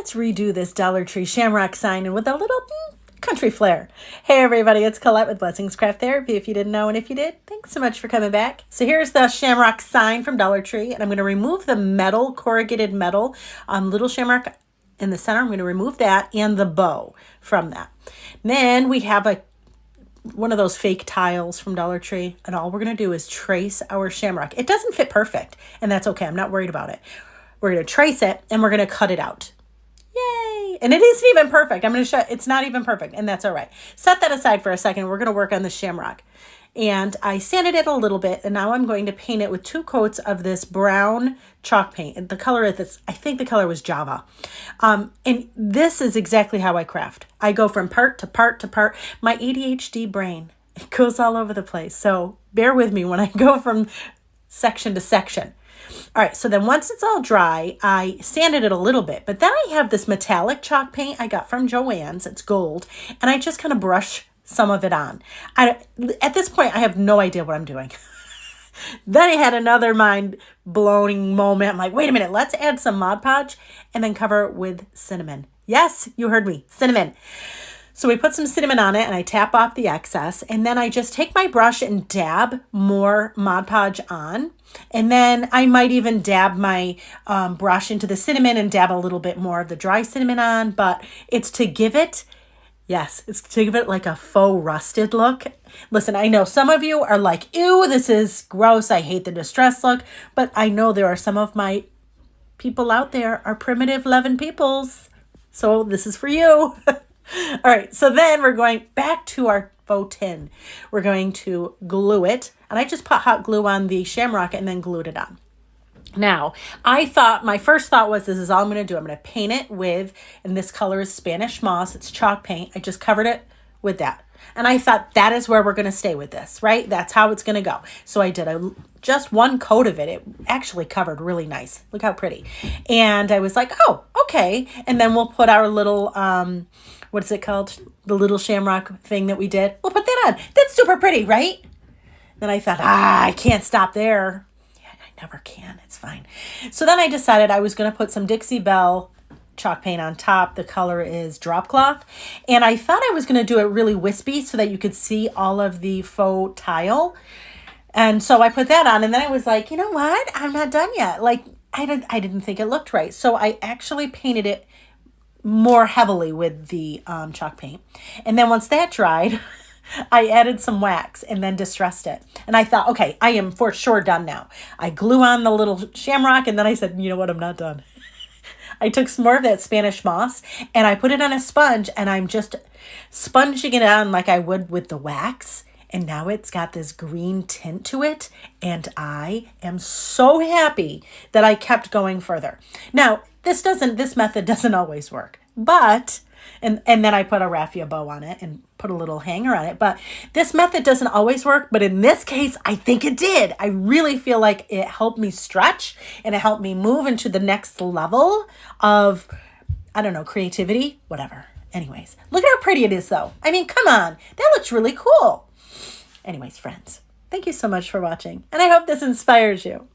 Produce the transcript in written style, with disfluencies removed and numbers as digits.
let's redo this Dollar Tree Shamrock sign and with a little country flair. Hey everybody, it's Colette with Blessings Craft Therapy. If you didn't know, and if you did, thanks so much for coming back. So here's the Shamrock sign from Dollar Tree, and I'm going to remove the metal, corrugated metal little Shamrock in the center. I'm going to remove that and the bow from that. Then we have one of those fake tiles from Dollar Tree, and all we're going to do is trace our Shamrock. It doesn't fit perfect, and that's okay. I'm not worried about it. We're going to trace it, and we're going to cut it out. Yay! And it isn't even perfect. I'm going to show it's not even perfect, and that's all right. Set that aside for a second. We're going to work on the Shamrock. And I sanded it a little bit, and now I'm going to paint it with 2 coats of this brown chalk paint. And the color is this, I think the color was Java. And this is exactly how I craft. I go from part to part to part. My ADHD brain, it goes all over the place. So bear with me when I go from section to section. All right, so then once it's all dry, I sanded it a little bit, but then I have this metallic chalk paint I got from Joann's. It's gold, and I just kind of brush some of it on. At this point, I have no idea what I'm doing. Then I had another mind-blowing moment. I'm like, wait a minute, let's add some Mod Podge and then cover it with cinnamon. Yes, you heard me, cinnamon. So we put some cinnamon on it and I tap off the excess, and then I just take my brush and dab more Mod Podge on. And then I might even dab my brush into the cinnamon and dab a little bit more of the dry cinnamon on, but it's to give it, yes, it's to give it like a faux rusted look. Listen, I know some of you are like, ew, this is gross. I hate the distressed look, but I know there are some of my people out there are primitive loving peoples. So this is for you. All right, so then we're going back to our faux tin. We're going to glue it, and I just put hot glue on the Shamrock and then glued it on. Now, my first thought was, this is all I'm going to do. I'm going to paint it with, and this color is Spanish moss. It's chalk paint. I just covered it with that. And I thought that is where we're going to stay with this, right? That's how it's going to go. So I did just 1 coat of it. It actually covered really nice. Look how pretty. And I was like, oh, okay. And then we'll put our little, what's it called? The little Shamrock thing that we did. We'll put that on. That's super pretty, right? Then I thought, I can't stop there. Yeah, I never can. It's fine. So then I decided I was going to put some Dixie Belle chalk paint on top. The color is Drop Cloth. And I thought I was going to do it really wispy so that you could see all of the faux tile. And so I put that on, and then I was like, you know what? I'm not done yet. Like, I didn't think it looked right. So I actually painted it more heavily with the chalk paint. And then once that dried, I added some wax and then distressed it. And I thought, okay, I am for sure done now. I glue on the little Shamrock, and then I said, you know what? I'm not done. I took some more of that Spanish moss and I put it on a sponge, and I'm just sponging it on like I would with the wax. And now it's got this green tint to it. And I am so happy that I kept going further. Now, this method doesn't always work, but, and then I put a raffia bow on it and put a little hanger on it. But this method doesn't always work. But in this case, I think it did. I really feel like it helped me stretch, and it helped me move into the next level of, I don't know, creativity, whatever. Anyways, look at how pretty it is though. I mean, come on, that looks really cool. Anyways, friends, thank you so much for watching, and I hope this inspires you.